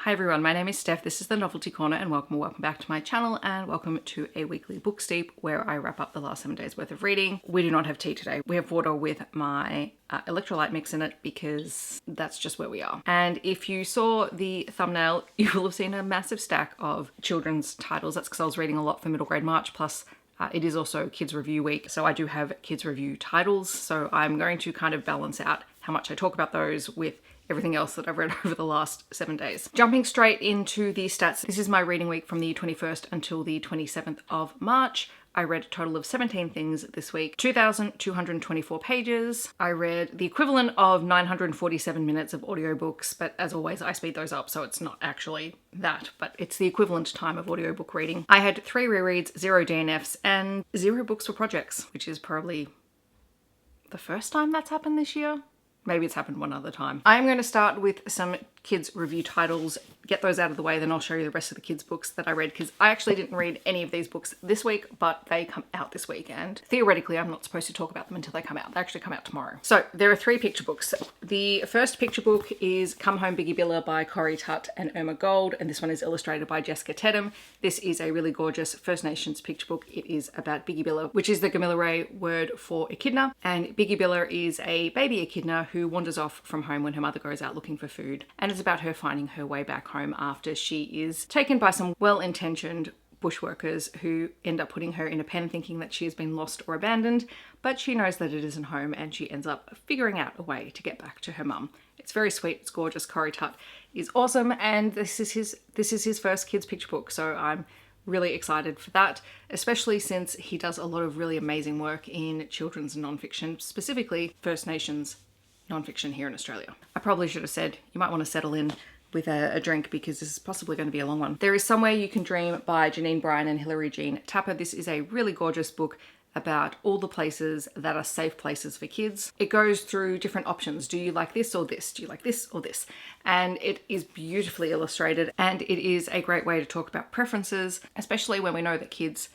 Hi everyone, my name is Steph, this is the Novelty Corner and welcome back to my channel and welcome to a weekly book steep where I wrap up the last 7 days worth of reading. We do not have tea today. We have water with my electrolyte mix in it because that's just where we are. And if you saw the thumbnail, you will have seen a massive stack of children's titles. That's because I was reading a lot for middle grade March, plus it is also Kids Review Week, so I do have Kids Review titles. So I'm going to kind of balance out how much I talk about those with everything else that I've read over the last 7 days. Jumping straight into the stats, this is my reading week from the 21st until the 27th of March. I read a total of 17 things this week, 2,224 pages. I read the equivalent of 947 minutes of audiobooks, but as always, I speed those up, so it's not actually that, but it's the equivalent time of audiobook reading. I had 3 rereads, 0 DNFs, and 0 books for projects, which is probably the first time that's happened this year. Maybe it's happened one other time. I'm going to start with some kids review titles, get those out of the way, then I'll show you the rest of the kids books that I read, because I actually didn't read any of these books this week, but they come out this week and theoretically I'm not supposed to talk about them until they come out. They actually come out tomorrow. So there are 3 picture books. The first picture book is Come Home Bigibila by Tutt and Irma Gold, and this one is illustrated by Jessica Tedham. This is a really gorgeous First Nations picture book. It is about Bigibila, which is the Gamilaroi word for echidna, and Bigibila is a baby echidna who wanders off from home when her mother goes out looking for food, and it's about her finding her way back home after she is taken by some well-intentioned bushworkers who end up putting her in a pen thinking that she has been lost or abandoned, but she knows that it isn't home and she ends up figuring out a way to get back to her mum. It's very sweet, it's gorgeous. Tutt is awesome, and this is his first kids picture book, so I'm really excited for that, especially since he does a lot of really amazing work in children's non-fiction, specifically First Nations non-fiction here in Australia. I probably should have said you might want to settle in with a drink because this is possibly going to be a long one. There is Somewhere You Can Dream by Janeen Bryan and Hilary Jean Tapper. This is a really gorgeous book about all the places that are safe places for kids. It goes through different options. Do you like this or this? Do you like this or this? And it is beautifully illustrated, and it is a great way to talk about preferences, especially when we know that kids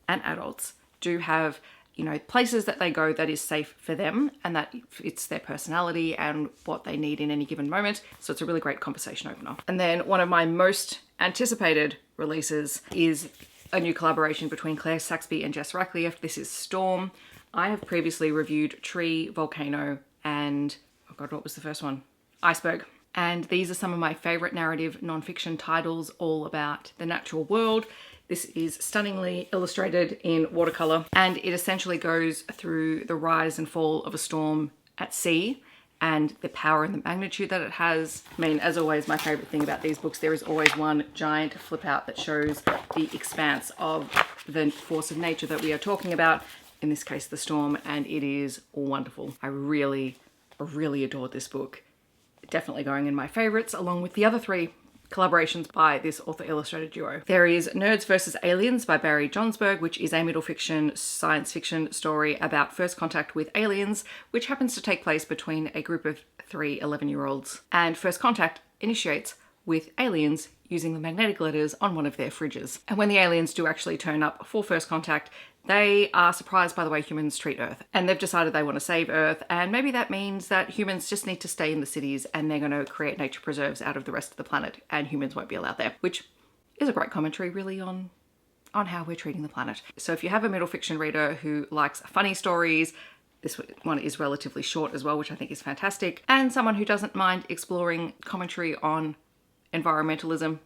and adults do have, you know, places that they go that is safe for them and that it's their personality and what they need in any given moment. So it's a really great conversation opener. And then one of my most anticipated releases is a new collaboration between Claire Saxby and Jess Ratcliffe. This is Storm. I have previously reviewed Tree, Volcano, and, oh God, what was the first one? Iceberg. And these are some of my favorite narrative nonfiction titles, all about the natural world. This is stunningly illustrated in watercolor, and it essentially goes through the rise and fall of a storm at sea and the power and the magnitude that it has. I mean, as always, my favorite thing about these books, there is always one giant flip out that shows the expanse of the force of nature that we are talking about, in this case, the storm, and it is wonderful. I really adored this book. Definitely going in my favorites, along with the other 3 collaborations by this author-illustrator duo. There is Nerds vs. Aliens by Barry Jonsberg, which is a middle fiction science fiction story about first contact with aliens, which happens to take place between a group of 3 11-year-olds. And first contact initiates with aliens using the magnetic letters on one of their fridges. And when the aliens do actually turn up for first contact, they are surprised by the way humans treat Earth, and they've decided they want to save Earth, and maybe that means that humans just need to stay in the cities and they're going to create nature preserves out of the rest of the planet and humans won't be allowed there, which is a great commentary really on how we're treating the planet. So if you have a middle fiction reader who likes funny stories, this one is relatively short as well, which I think is fantastic, and someone who doesn't mind exploring commentary on environmentalism,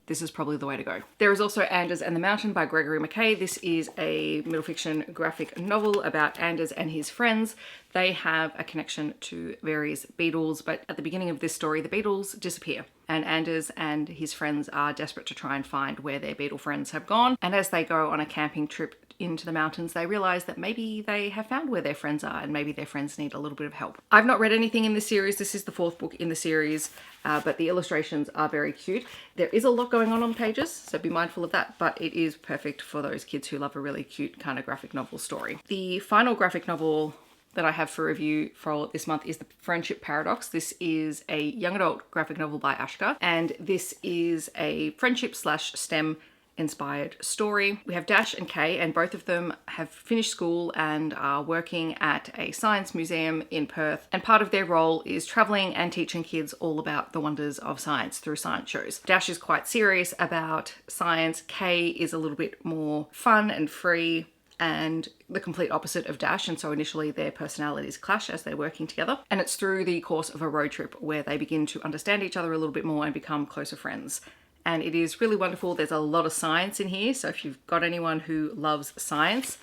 this is probably the way to go. There is also Anders and the Mountain by Gregory MacKay. This is a middle fiction graphic novel about Anders and his friends. They have a connection to various beetles, but at the beginning of this story, the beetles disappear. And Anders and his friends are desperate to try and find where their beetle friends have gone. And as they go on a camping trip into the mountains, they realize that maybe they have found where their friends are and maybe their friends need a little bit of help. I've not read anything in this series. This is the 4th book in the series, but the illustrations are very cute. There is a lot going on the pages, so be mindful of that, but it is perfect for those kids who love a really cute kind of graphic novel story. The final graphic novel that I have for review for this month is The Friendship Paradox. This is a young adult graphic novel by Aśka, and this is a friendship / STEM inspired story. We have Dash and Kay, and both of them have finished school and are working at a science museum in Perth. And part of their role is traveling and teaching kids all about the wonders of science through science shows. Dash is quite serious about science. Kay is a little bit more fun and free and the complete opposite of Dash, and so initially their personalities clash as they're working together. And it's through the course of a road trip where they begin to understand each other a little bit more and become closer friends. And it is really wonderful. There's a lot of science in here, so if you've got anyone who loves science,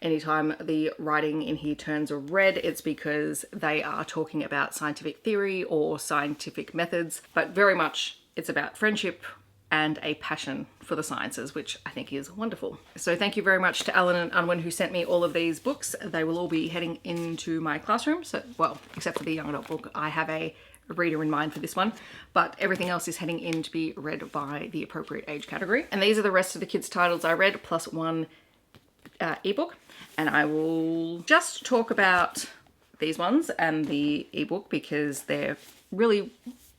anytime the writing in here turns red, it's because they are talking about scientific theory or scientific methods, but very much it's about friendship and a passion for the sciences, which I think is wonderful. So thank you very much to Alan and Unwin who sent me all of these books. They will all be heading into my classroom. So, well, except for the young adult book, I have a reader in mind for this one, but everything else is heading in to be read by the appropriate age category. And these are the rest of the kids' titles I read, plus one ebook. And I will just talk about these ones and the ebook because they're really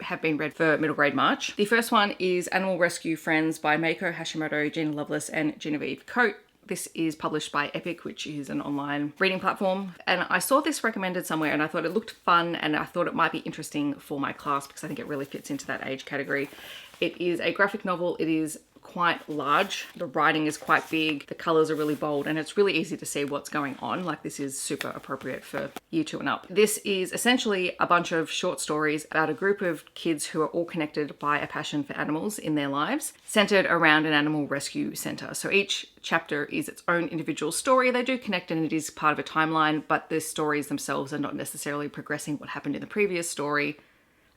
have been read for middle grade March. The first one is Animal Rescue Friends by Meika, Hashimoto, Gina, Loveless, and Genevieve Coate. This is published by Epic, which is an online reading platform. And I saw this recommended somewhere and I thought it looked fun and I thought it might be interesting for my class because I think it really fits into that age category. It is a graphic novel. It is quite large. The writing is quite big. The colors are really bold and it's really easy to see what's going on. Like, this is super appropriate for year 2 and up. This is essentially a bunch of short stories about a group of kids who are all connected by a passion for animals in their lives, centered around an animal rescue center. So each chapter is its own individual story. They do connect and it is part of a timeline, but the stories themselves are not necessarily progressing what happened in the previous story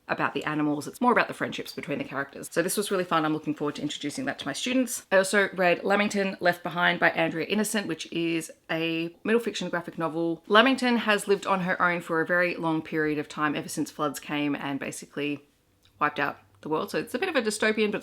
about the animals. It's more about the friendships between the characters. So this was really fun. I'm looking forward to introducing that to my students. I also read Lamington, Left Behind by Andrea Innocent, which is a middle fiction graphic novel. Lamington has lived on her own for a very long period of time, ever since floods came and basically wiped out the world. So it's a bit of a dystopian, but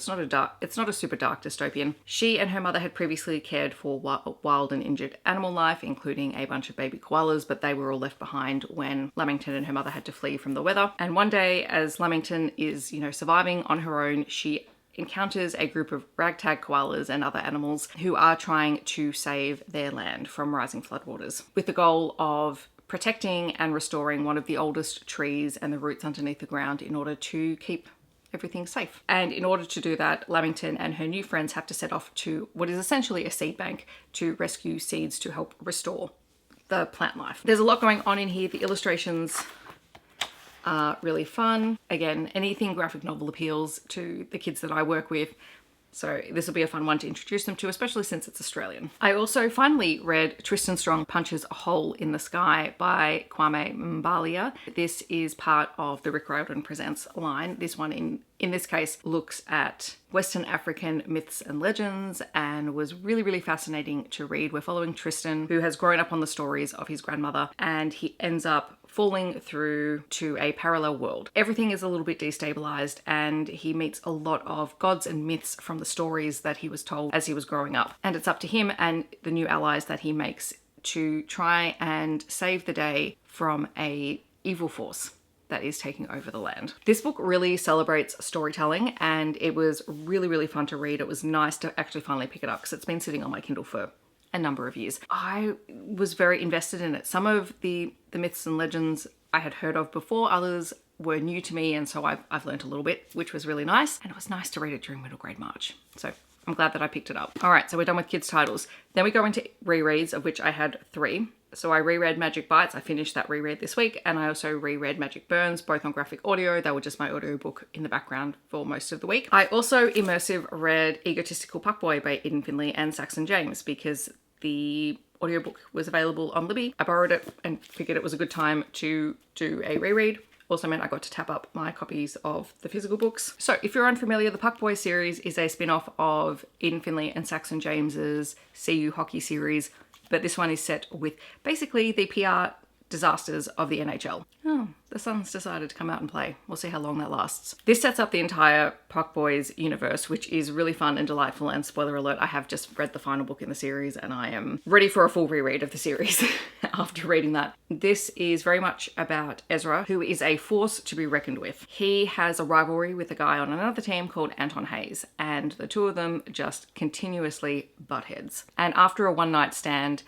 it's not a super dark dystopian. She and her mother had previously cared for wild and injured animal life, including a bunch of baby koalas, but they were all left behind when Lamington and her mother had to flee from the weather. And one day, as Lamington is, surviving on her own, she encounters a group of ragtag koalas and other animals who are trying to save their land from rising floodwaters, with the goal of protecting and restoring one of the oldest trees and the roots underneath the ground in order to keep everything safe. And in order to do that, Lamington and her new friends have to set off to what is essentially a seed bank to rescue seeds to help restore the plant life. There's a lot going on in here. The illustrations are really fun. Again, anything graphic novel appeals to the kids that I work with. So this will be a fun one to introduce them to, especially since it's Australian. I also finally read Tristan Strong Punches a Hole in the Sky by Kwame Mbalia. This is part of the Rick Riordan Presents line. This one in this case looks at Western African myths and legends and was really, really fascinating to read. We're following Tristan, who has grown up on the stories of his grandmother, and he ends up falling through to a parallel world. Everything is a little bit destabilized and he meets a lot of gods and myths from the stories that he was told as he was growing up. And it's up to him and the new allies that he makes to try and save the day from a evil force that is taking over the land. This book really celebrates storytelling and it was really, really fun to read. It was nice to actually finally pick it up because it's been sitting on my Kindle for a number of years. I was very invested in it. Some of the myths and legends I had heard of before, others were new to me, and so I've learned a little bit, which was really nice. And it was nice to read it during middle grade March. So I'm glad that I picked it up. All right, so we're done with kids' titles. Then we go into rereads, of which I had 3. So I reread Magic Bites. I finished that reread this week, and I also reread Magic Burns, both on graphic audio. They were just my audiobook in the background for most of the week. I also immersive read Egotistical Puckboy by Eden Finley and Saxon James because the audiobook was available on Libby. I borrowed it and figured it was a good time to do a reread. Also meant I got to tap up my copies of the physical books. So if you're unfamiliar, the Puckboy series is a spin-off of Eden Finley and Saxon James's CU hockey series, but this one is set with basically the PR disasters of the NHL. Oh, the sun's decided to come out and play. We'll see how long that lasts. This sets up the entire Puckboy's universe, which is really fun and delightful, and spoiler alert, I have just read the final book in the series and I am ready for a full reread of the series after reading that. This is very much about Ezra, who is a force to be reckoned with. He has a rivalry with a guy on another team called Anton Hayes, and the two of them just continuously butt heads. And after a one-night stand,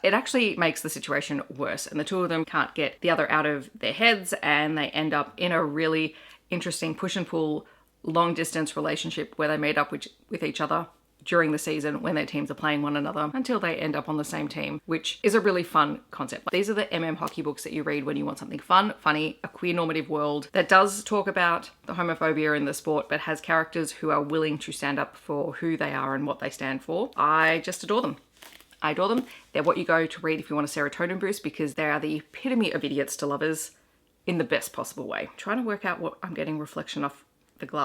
it actually makes the situation worse, and the two of them can't get the other out of their heads, and they end up in a really interesting push and pull long distance relationship where they meet up with each other during the season when their teams are playing one another until they end up on the same team, which is a really fun concept. These are the hockey books that you read when you want something fun, funny, a queer normative world that does talk about the homophobia in the sport, but has characters who are willing to stand up for who they are and what they stand for. I just adore them. I adore them. They're what you go to read if you want a serotonin boost, because they are the epitome of idiots to lovers in the best possible way. I'm trying to work out what I'm getting reflection off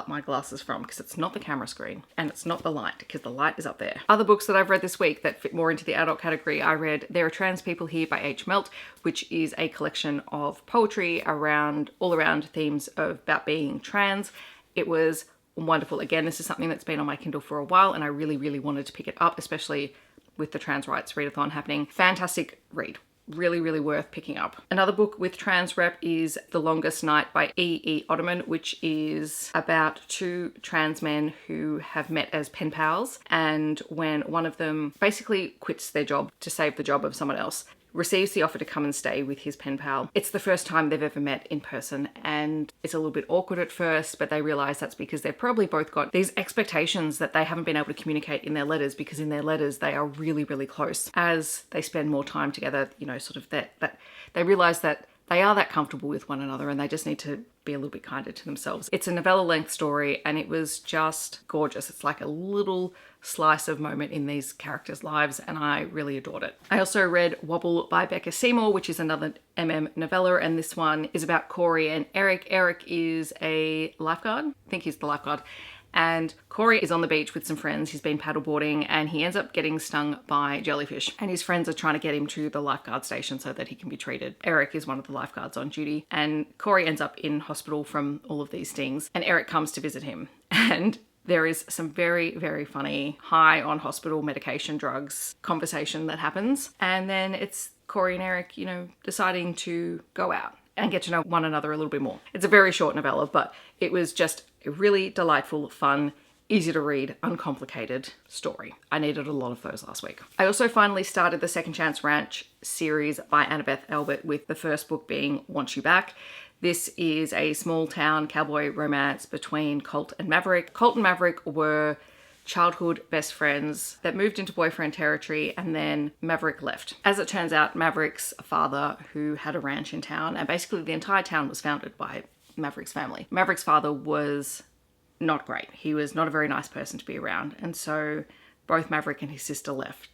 my glasses from, because it's not the camera screen and it's not the light, because the light is up there. Other books that I've read this week that fit more into the adult category, I read There Are Trans People Here by H. Melt, which is a collection of poetry all around themes about being trans. It was wonderful. Again, this is something that's been on my Kindle for a while and I really, really wanted to pick it up, especially with the trans rights readathon happening. Fantastic read. Really, really worth picking up. Another book with trans rep is The Longest Night by E. Ottoman, which is about two trans men who have met as pen pals, and when one of them basically quits their job to save the job of someone else, receives the offer to come and stay with his pen pal. It's the first time they've ever met in person, and it's a little bit awkward at first, but they realize that's because they've probably both got these expectations that they haven't been able to communicate in their letters, because in their letters they are really, really close. As they spend more time together, you know, sort of that they realize that they are that comfortable with one another and they just need to be a little bit kinder to themselves. It's a novella-length story and it was just gorgeous. It's like a little slice of moment in these characters' lives and I really adored it. I also read Wobble by Becca Seymour, which is another novella, and this one is about Corey and Eric. Eric is a lifeguard. I think he's the lifeguard. And Corey is on the beach with some friends. He's been paddleboarding and he ends up getting stung by jellyfish. And his friends are trying to get him to the lifeguard station so that he can be treated. Eric is one of the lifeguards on duty. And Corey ends up in hospital from all of these stings. And Eric comes to visit him. And there is some very, very funny high on hospital medication drugs conversation that happens. And then it's Corey and Eric, you know, deciding to go out and get to know one another a little bit more. It's a very short novella, but it was just a really delightful, fun, easy to read, uncomplicated story. I needed a lot of those last week. I also finally started the Second Chance Ranch series by Annabeth Albert, with the first book being Want You Back. This is a small town cowboy romance between Colt and Maverick. Colt and Maverick were childhood best friends that moved into boyfriend territory, and then Maverick left. As it turns out, Maverick's father, who had a ranch in town, and basically the entire town was founded by Maverick's family. Maverick's father was not great. He was not a very nice person to be around, and so both Maverick and his sister left,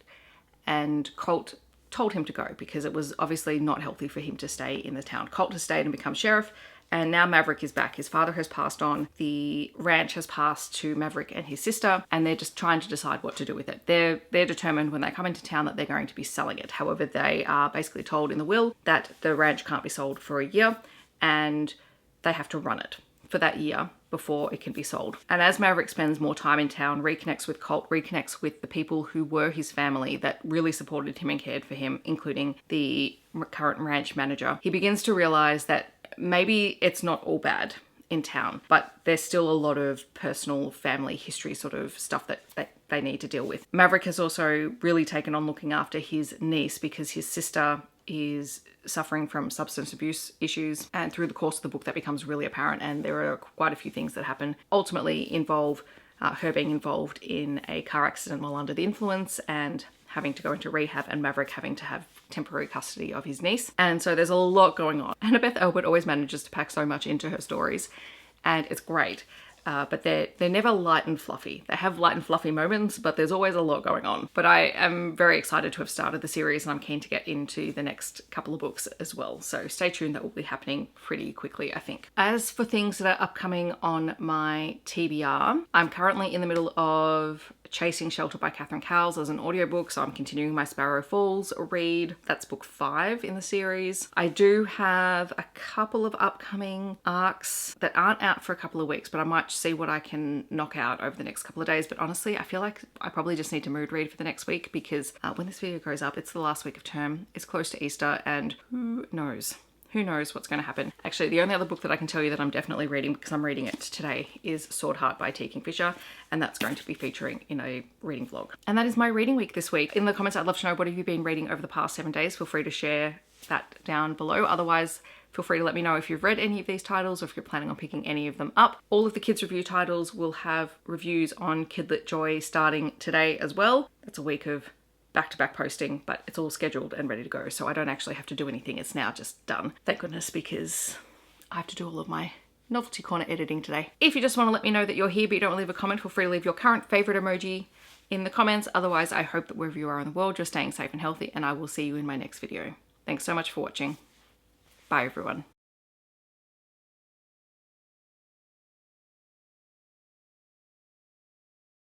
and Colt told him to go because it was obviously not healthy for him to stay in the town. Colt has stayed and become sheriff, and now Maverick is back. His father has passed on. The ranch has passed to Maverick and his sister, and they're just trying to decide what to do with it. They're determined when they come into town that they're going to be selling it. However, they are basically told in the will that the ranch can't be sold for a year, and they have to run it for that year before it can be sold. And as Maverick spends more time in town, reconnects with Colt, reconnects with the people who were his family that really supported him and cared for him, including the current ranch manager, he begins to realize that maybe it's not all bad in town, but there's still a lot of personal family history sort of stuff that they need to deal with. Maverick has also really taken on looking after his niece because his sister is suffering from substance abuse issues, and through the course of the book that becomes really apparent, and there are quite a few things that happen ultimately involve her being involved in a car accident while under the influence and having to go into rehab, and Maverick having to have temporary custody of his niece. And so there's a lot going on. Annabeth Albert always manages to pack so much into her stories, and it's great. But they're never light and fluffy. They have light and fluffy moments, but there's always a lot going on. But I am very excited to have started the series, and I'm keen to get into the next couple of books as well. So stay tuned, that will be happening pretty quickly, I think. As for things that are upcoming on my TBR, I'm currently in the middle of Chasing Shelter by Catherine Cowles as an audiobook, so I'm continuing my Sparrow Falls read. That's book 5 in the series. I do have a couple of upcoming arcs that aren't out for a couple of weeks, but I might see what I can knock out over the next couple of days. But honestly, I feel like I probably just need to mood read for the next week, because when this video goes up, it's the last week of term. It's close to Easter, and who knows? Who knows what's going to happen? Actually, the only other book that I can tell you that I'm definitely reading, because I'm reading it today, is Sword Heart by T. Kingfisher, and that's going to be featuring in a reading vlog. And that is my reading week this week. In the comments, I'd love to know, what have you been reading over the past 7 days? Feel free to share that down below. Otherwise, feel free to let me know if you've read any of these titles, or if you're planning on picking any of them up. All of the kids review titles will have reviews on Kidlit Joy starting today as well. That's a week of back-to-back posting, but it's all scheduled and ready to go, so I don't actually have to do anything. It's now just done. Thank goodness, because I have to do all of my Novelty Corner editing today. If you just want to let me know that you're here but you don't want to leave a comment, feel free to leave your current favorite emoji in the comments. Otherwise, I hope that wherever you are in the world, you're staying safe and healthy, and I will see you in my next video. Thanks so much for watching. Bye, everyone.